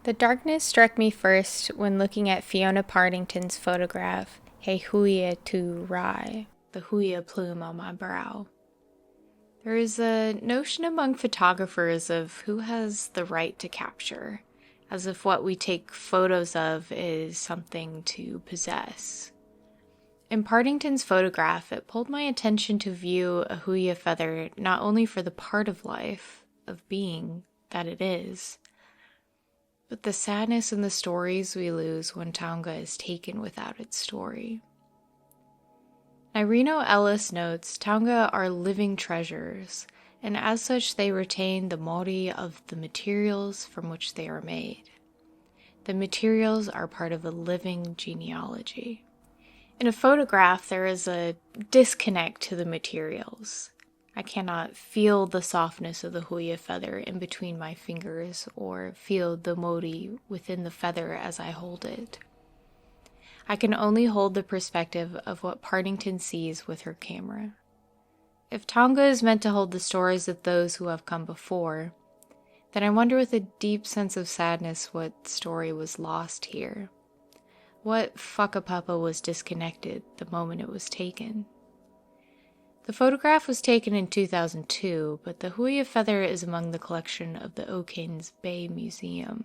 The darkness struck me first when looking at Fiona Pardington's photograph, Huia Tu Rae, the Huia Plume on my brow. There is a notion among photographers of who has the right to capture, as if what we take photos of is something to possess. In Partington's photograph, it pulled my attention to view a Huia feather not only for the part of life, of being, that it is, but the sadness and the stories we lose when Taonga is taken without its story. Irino Ellis notes Taonga are living treasures, and as such they retain the Māori of the materials from which they are made. The materials are part of a living genealogy. In a photograph, there is a disconnect to the materials. I cannot feel the softness of the Huia feather in between my fingers or feel the Māori within the feather as I hold it. I can only hold the perspective of what Pardington sees with her camera. If Taonga is meant to hold the stories of those who have come before, then I wonder with a deep sense of sadness what story was lost here. What whakapapa was disconnected the moment it was taken? The photograph was taken in 2002, but the Huia feather is among the collection of the O'Kane's Bay Museum.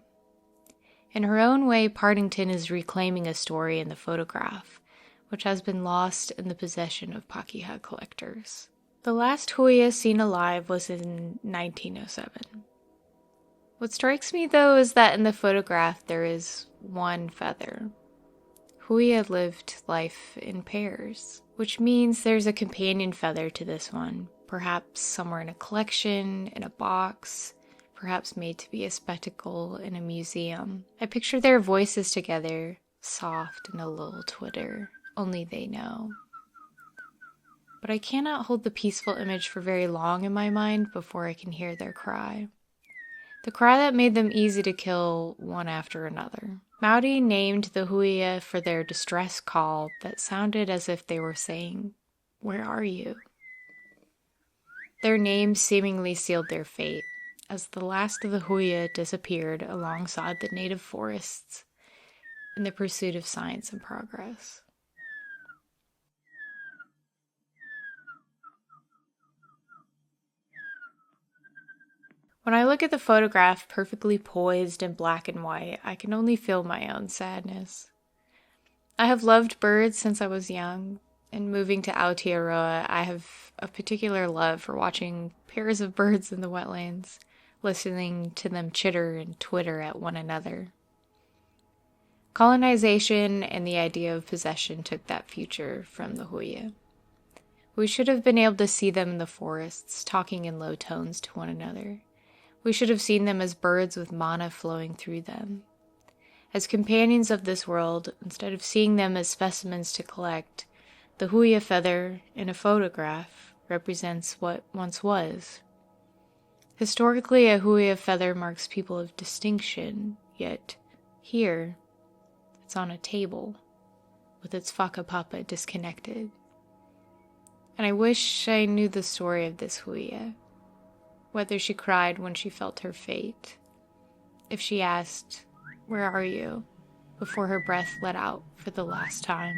In her own way, Pardington is reclaiming a story in the photograph, which has been lost in the possession of Pakeha collectors. The last Huia seen alive was in 1907. What strikes me, though, is that in the photograph there is one feather. Huia lived life in pairs, which means there's a companion feather to this one, perhaps somewhere in a collection, in a box, perhaps made to be a spectacle in a museum. I picture their voices together, soft and a little twitter, only they know. But I cannot hold the peaceful image for very long in my mind before I can hear their cry. The cry that made them easy to kill one after another. Māori named the Huia for their distress call that sounded as if they were saying, "Where are you?" Their names seemingly sealed their fate, as the last of the Huia disappeared alongside the native forests in the pursuit of science and progress. When I look at the photograph perfectly poised in black and white, I can only feel my own sadness. I have loved birds since I was young, and moving to Aotearoa, I have a particular love for watching pairs of birds in the wetlands, listening to them chitter and twitter at one another. Colonization and the idea of possession took that future from the Huia. We should have been able to see them in the forests, talking in low tones to one another. We should have seen them as birds with mana flowing through them. As companions of this world, instead of seeing them as specimens to collect, the Huia feather in a photograph represents what once was. Historically, a Huia feather marks people of distinction, yet here, it's on a table, with its whakapapa disconnected. And I wish I knew the story of this Huia. Whether she cried when she felt her fate, if she asked, "Where are you?" before her breath let out for the last time.